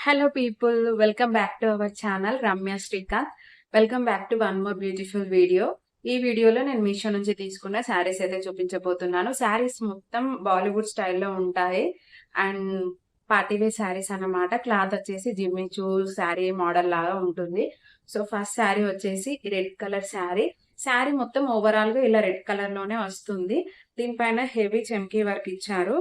Hello people, welcome back to our channel Ramya Srikanth. Welcome back to one more beautiful video. ఈ వీడియోలో నేను మీషో నుంచి తీసుకున్న శారీస్ అయితే చూపించబోతున్నాను. శారీస్ మొత్తం బాలీవుడ్ స్టైల్లో ఉంటాయి అండ్ పార్టీ వేర్ శారీస్ అన్నమాట. క్లాత్ వచ్చేసి జిమ్మి చూ శారీ మోడల్ లాగా ఉంటుంది. సో ఫస్ట్ శారీ వచ్చేసి రెడ్ కలర్ శారీ. శారీ మొత్తం ఓవరాల్ గా ఇలా రెడ్ కలర్ లోనే వస్తుంది. దీనిపైన హెవీ చెమ్కీ వర్క్ ఇచ్చారు.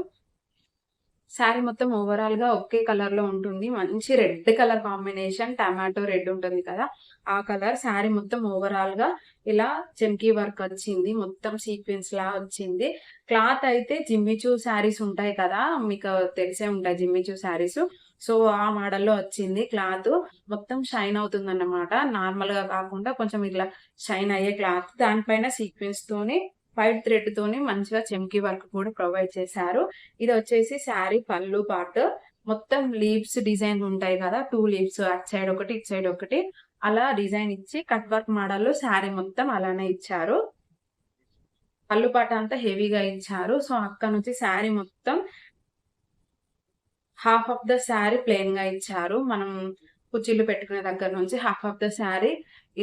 శారీ మొత్తం ఓవరాల్ గా ఒకే కలర్ లో ఉంటుంది. మంచి red colour combination, tomato red ఉంటుంది కదా ఆ కలర్. శారీ మొత్తం ఓవరాల్ గా ఇలా చెమ్కీ వర్క్ వచ్చింది, మొత్తం సీక్వెన్స్ లా వచ్చింది. క్లాత్ అయితే జిమ్మిచూ శారీస్ ఉంటాయి కదా, మీకు తెలిసే ఉంటాయి జిమ్మిచూ శారీస్. సో ఆ మోడల్లో వచ్చింది. క్లాత్ మొత్తం షైన్ అవుతుంది అన్నమాట, నార్మల్ గా కాకుండా కొంచెం ఇట్లా షైన్ అయ్యే క్లాత్. దానిపైన సీక్వెన్స్ తోని వైట్ థ్రెడ్ తోని మంచిగా చెమ్కీ వర్క్ కూడా ప్రొవైడ్ చేశారు. ఇది వచ్చేసి శారీ పళ్ళు పార్ట్. మొత్తం లీవ్స్ డిజైన్ ఉంటాయి కదా, 2 లీవ్స్ అటు సైడ్ ఒకటి ఇటు సైడ్ ఒకటి అలా డిజైన్ ఇచ్చి కట్ వర్క్ మోడల్ లో శారీ మొత్తం అలానే ఇచ్చారు. పళ్ళు పాట అంతా హెవీగా ఇచ్చారు. సో అక్కడ నుంచి శారీ మొత్తం half of the sari plain గా ఇచ్చారు. మనం కుర్చీలు పెట్టుకునే దగ్గర నుంచి హాఫ్ ఆఫ్ ద శారీ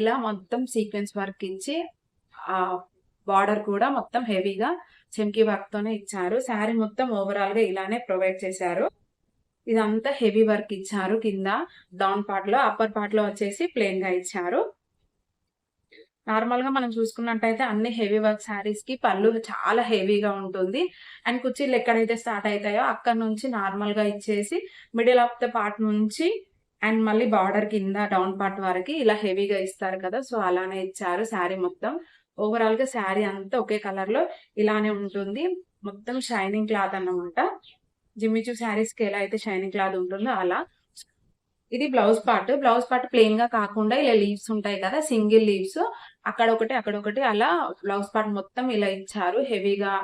ఇలా మొత్తం సీక్వెన్స్ వర్క్ ఇచ్చి ఆ బార్డర్ కూడా మొత్తం హెవీగా చెమ్కీ వర్క్ తోనే ఇచ్చారు. శారీ మొత్తం ఓవరాల్ గా ఇలానే ప్రొవైడ్ చేశారు. ఇదంతా హెవీ వర్క్ ఇచ్చారు. కింద డౌన్ పార్ట్ లో, అప్పర్ పార్ట్ లో వచ్చేసి ప్లెయిన్ గా ఇచ్చారు. నార్మల్ గా మనం చూసుకున్నట్టయితే అన్ని హెవీ వర్క్ శారీస్ కి పళ్ళు చాలా హెవీగా ఉంటుంది. అండ్ కుర్చీలు ఎక్కడైతే స్టార్ట్ అవుతాయో అక్కడ నుంచి నార్మల్ గా ఇచ్చేసి మిడిల్ ఆఫ్ ద పార్ట్ నుంచి అండ్ మళ్ళీ బార్డర్ కింద డౌన్ పార్ట్ వరకు ఇలా హెవీగా ఇస్తారు కదా, సో అలానే ఇచ్చారు. శారీ మొత్తం ఓవరాల్ గా శారీ అంతా ఒకే కలర్ లో ఇలానే ఉంటుంది. మొత్తం షైనింగ్ క్లాత్ అన్నమాట. జిమ్మిచూ శారీస్ కి ఎలా అయితే షైనింగ్ క్లాత్ ఉంటుందో అలా. ఇది blouse part. Blouse part plain గా కాకుండా ఇలా లీవ్స్ ఉంటాయి కదా, సింగిల్ లీవ్స్ అక్కడొకటి అక్కడొకటి అలా బ్లౌజ్ పార్ట్ మొత్తం ఇలా ఇచ్చారు. హెవీగా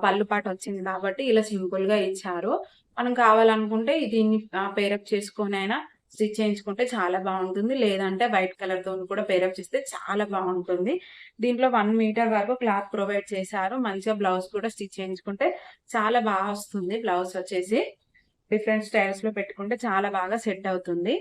పళ్ళు పార్ట్ వచ్చింది కాబట్టి ఇలా సింపుల్ గా ఇచ్చారు. మనం కావాలనుకుంటే దీన్ని పేరప్ చేసుకొని అయినా స్టిచ్ చేయించుకుంటే చాలా బాగుంటుంది. లేదంటే వైట్ కలర్ తో కూడా పేరప్ చేస్తే చాలా బాగుంటుంది. దీంట్లో 1 మీటర్ వరకు క్లాత్ ప్రొవైడ్ చేశారు. మంచిగా బ్లౌజ్ కూడా స్టిచ్ చేయించుకుంటే చాలా బాగా వస్తుంది. బ్లౌజ్ వచ్చేసి డిఫరెంట్ స్టైల్స్ లో పెట్టుకుంటే చాలా బాగా సెట్ అవుతుంది.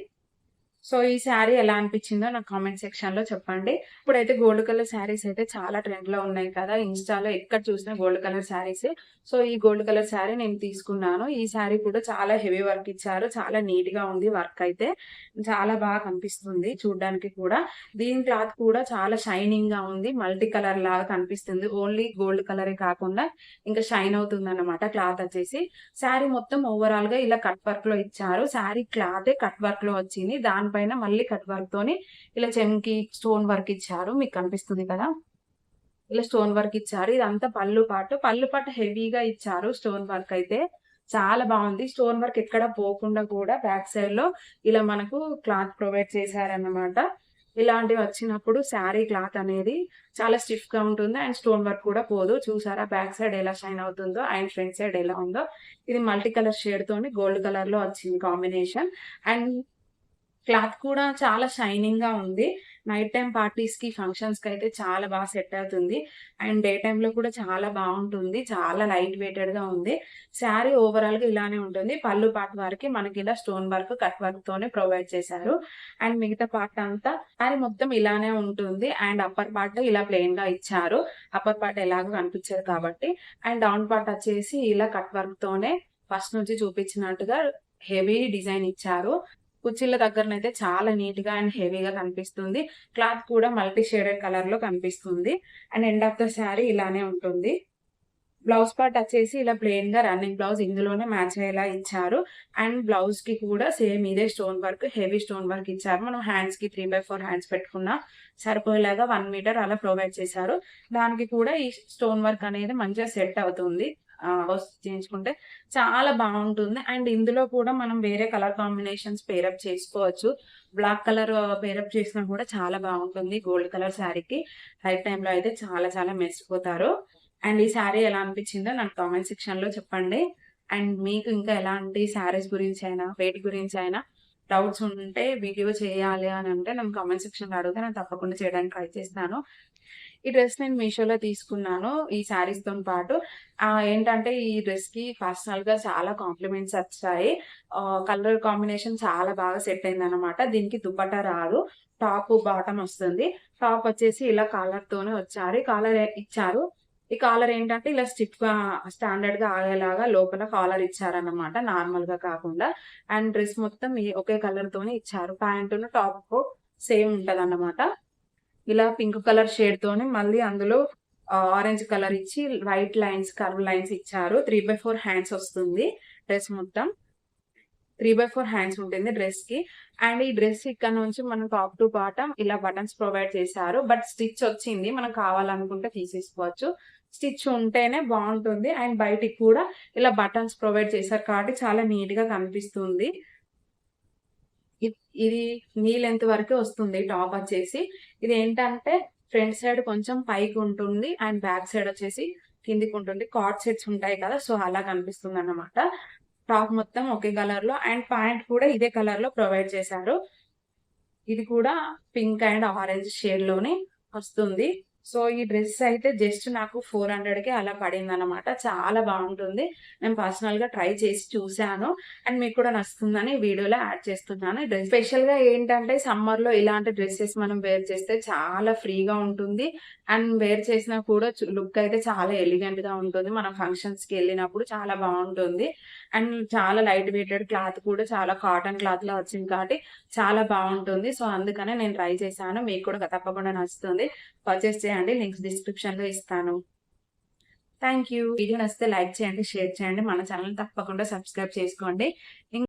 సో ఈ శారీ ఎలా అనిపించిందో నాకు కామెంట్ సెక్షన్ లో చెప్పండి. ఇప్పుడైతే గోల్డ్ కలర్ శారీస్ అయితే చాలా ట్రెండ్ లో ఉన్నాయి కదా, ఇన్స్టాలో ఎక్కడ చూసినా గోల్డ్ కలర్ శారీస్. సో ఈ గోల్డ్ కలర్ శారీ నేను తీసుకున్నాను. ఈ శారీ కూడా చాలా హెవీ వర్క్ ఇచ్చారు. చాలా నీట్ గా ఉంది. వర్క్ అయితే చాలా బాగా కనిపిస్తుంది చూడడానికి కూడా. దీని క్లాత్ కూడా చాలా షైనింగ్ గా ఉంది. మల్టీ కలర్ లాగా కనిపిస్తుంది. ఓన్లీ గోల్డ్ కలరే కాకుండా ఇంకా షైన్ అవుతుంది అన్నమాట క్లాత్ వచ్చేసి. శారీ మొత్తం ఓవరాల్ గా ఇలా కట్ వర్క్ లో ఇచ్చారు. శారీ క్లాతే కట్ వర్క్ లో వచ్చింది. దానిపైన మళ్ళీ కట్ వర్క్ తోని ఇలా చెమ్కి స్టోన్ వర్క్ ఇచ్చారు. మీకు కనిపిస్తుంది కదా, ఇలా స్టోన్ వర్క్ ఇచ్చారు. ఇదంతా పళ్ళు పాటు. పళ్ళు పాటు హెవీగా ఇచ్చారు. స్టోన్ వర్క్ అయితే చాలా బాగుంది. స్టోన్ వర్క్ ఎక్కడ పోకుండా కూడా బ్యాక్ సైడ్ లో ఇలా మనకు క్లాత్ ప్రొవైడ్ చేశారన్నమాట. ఇలాంటివి వచ్చినప్పుడు శారీ క్లాత్ అనేది చాలా స్టిఫ్ గా ఉంటుంది అండ్ స్టోన్ వర్క్ కూడా పోదు. చూసారా బ్యాక్ సైడ్ ఎలా షైన్ అవుతుందో అండ్ ఫ్రంట్ సైడ్ ఎలా ఉందో. ఇది మల్టీ కలర్ షేడ్ తోని గోల్డ్ కలర్ లో వచ్చింది కాంబినేషన్. అండ్ క్లాత్ కూడా చాలా షైనింగ్ గా ఉంది. నైట్ టైం పార్టీస్ కి, ఫంక్షన్స్ కి అయితే చాలా బాగా సెట్ అవుతుంది. అండ్ డే టైమ్ లో కూడా చాలా బాగుంటుంది. చాలా లైట్ వెయిటెడ్ గా ఉంది. శారీ ఓవరాల్ గా ఇలానే ఉంటుంది. పళ్ళు పార్ట్ వరకు మనకి ఇలా స్టోన్ వర్క్, కట్ వర్క్ తోనే ప్రొవైడ్ చేశారు. అండ్ మిగతా పార్ట్ అంతా శారీ మొత్తం ఇలానే ఉంటుంది. అండ్ అప్పర్ పార్ట్ ఇలా ప్లెయిన్ గా ఇచ్చారు. అప్పర్ పార్ట్ ఎలాగో కనిపించదు కాబట్టి. అండ్ డౌన్ పార్ట్ వచ్చేసి ఇలా కట్ వర్క్ తోనే ఫస్ట్ నుంచి చూపించినట్టుగా హెవీ డిజైన్ ఇచ్చారు. కుర్చీల దగ్గరనైతే చాలా నీట్ గా అండ్ హెవీగా కనిపిస్తుంది. క్లాత్ కూడా మల్టీ షేడెడ్ కలర్ లో కనిపిస్తుంది. And end of the sari ఇలానే ఉంటుంది. బ్లౌజ్ పార్ట్ వచ్చేసి ఇలా ప్లెయిన్ గా రన్నింగ్ బ్లౌజ్ ఇందులోనే మ్యాచ్ అయ్యేలా ఇచ్చారు. అండ్ బ్లౌజ్ కి కూడా సేమ్ ఇదే stone work, heavy stone work ఇచ్చారు. మనం హ్యాండ్స్ కి 3/4 హ్యాండ్స్ పెట్టుకున్నా సరిపోయేలాగా 1 మీటర్ అలా ప్రొవైడ్ చేశారు. దానికి కూడా ఈ స్టోన్ వర్క్ అనేది మంచిగా సెట్ అవుతుంది. చేయించుకుంటే చాలా బాగుంటుంది. అండ్ ఇందులో కూడా మనం వేరే కలర్ కాంబినేషన్స్ పేరప్ చేసుకోవచ్చు. బ్లాక్ కలర్ పేరప్ చేసినా కూడా చాలా బాగుంటుంది గోల్డ్ కలర్ శారీకి. నైట్ టైంలో అయితే చాలా చాలా మెచ్చిపోతారు. అండ్ ఈ శారీ ఎలా అనిపించిందో నాకు కామెంట్ సెక్షన్ లో చెప్పండి. అండ్ మీకు ఇంకా ఎలాంటి శారీస్ గురించి అయినా, వేటి గురించి అయినా డౌట్స్ ఉంటే, వీడియో చేయాలి అని అంటే నన్ను కామెంట్ సెక్షన్ లో అడిగితే నేను తప్పకుండా చేయడానికి ట్రై చేస్తాను. ఈ డ్రెస్ నేను మీషోలో తీసుకున్నాను ఈ శారీస్‌తోని పాటు. ఏంటంటే ఈ డ్రెస్‌కి పర్సనల్‌గా చాలా కాంప్లిమెంట్స్ వచ్చాయి. కలర్ కాంబినేషన్ చాలా బాగా సెట్ అయిందనమాట. దీనికి దుపట్టా రాదు. టాపు, బాటమ్ వస్తుంది. టాప్ వచ్చేసి ఇలా కాలర్‌తోనే వచ్చారు. కాలర్ ఇచ్చారు. ఈ కాలర్ ఏంటంటే ఇలా స్టిఫ్‌గా స్టాండర్డ్‌గా ఆగేలాగా లోపల కాలర్ ఇచ్చారన్నమాట. నార్మల్‌గా కాకుండా. అండ్ డ్రెస్ మొత్తం ఒకే కలర్‌తోనే ఇచ్చారు. ప్యాంటును, టాపు సేమ్ ఉంటదన్నమాట. ఇలా పింక్ కలర్ షేడ్‌తోని మళ్ళీ అందులో ఆరెంజ్ కలర్ ఇచ్చి వైట్ లైన్స్, కర్వ్ లైన్స్ ఇచ్చారు. 3/4 హ్యాండ్స్ వస్తుంది డ్రెస్ మొత్తం. 3/4 హ్యాండ్స్ ఉంటుంది డ్రెస్‌కి. అండ్ ఈ డ్రెస్ ఇక్కడ నుంచి మనం టాప్ టు బాటమ్ ఇలా బటన్స్ ప్రొవైడ్ చేశారు. బట్ స్టిచ్ వచ్చింది. మనం కావాలనుకుంటే తీసేసుకోవచ్చు. స్టిచ్ ఉంటేనే బావుంటుంది. అండ్ బయటికి కూడా ఇలా బటన్స్ ప్రొవైడ్ చేశారు కాబట్టి చాలా నీట్‌గా కనిపిస్తుంది. ఇది నీ లెంత్ వరకే వస్తుంది టాప్ వచ్చేసి. ఇదేంటంటే ఫ్రంట్ సైడ్ కొంచెం పైకుంటుంది. అండ్ బ్యాక్ సైడ్ వచ్చేసి కిందకుంటుంది. కార్డ్ సెట్స్ ఉంటాయి కదా! సో, అలా కనిపిస్తుందన్నమాట. టాప్ మొత్తం ఒకే కలర్‌లో అండ్ ప్యాంట్ కూడా ఇదే కలర్‌లో ప్రొవైడ్ చేశారు. ఇది కూడా పింక్ అండ్ ఆరెంజ్ షేడ్‌లోనే వస్తుంది. సో, ఈ డ్రెస్ అయితే జస్ట్ నాకు 400కే అలా పడిందనమాట. చాలా బావుంటుంది. నేను పర్సనల్‌గా ట్రై చేసి చూసాను. అండ్ మీకు కూడా నచ్చుతుందని వీడియోలో యాడ్ చేస్తున్నాను. ఈ డ్రెస్ స్పెషల్‌గా ఏంటంటే సమ్మర్‌లో ఇలాంటి డ్రెసెస్ మనం వేర్ చేస్తే చాలా ఫ్రీగా ఉంటుంది. అండ్ వేర్ చేసినా కూడా లుక్ అయితే చాలా ఎలిగెంట్‌గా ఉంటుంది. మనం ఫంక్షన్స్‌కెళ్ళినప్పుడు చాలా బావుంటుంది. అండ్ చాలా లైట్ వెయిటెడ్ క్లాత్ కూడా చాలా కాటన్ క్లాత్‌లా వచ్చింది కాబట్టి చాలా బావుంటుంది. సో, అందుకనే నేను ట్రై చేశాను. మీకు కూడా తప్పకుండా నచ్చుతుంది. పర్చేస్ చేయండి. లింక్స్ డిస్క్రిప్షన్‌లో ఇస్తాను. Thank you. వీడియో నచ్చితే లైక్ చేయండి, షేర్ చేయండి. మన ఛానెల్‌ని తప్పకుండా సబ్స్క్రైబ్ చేసుకోండి.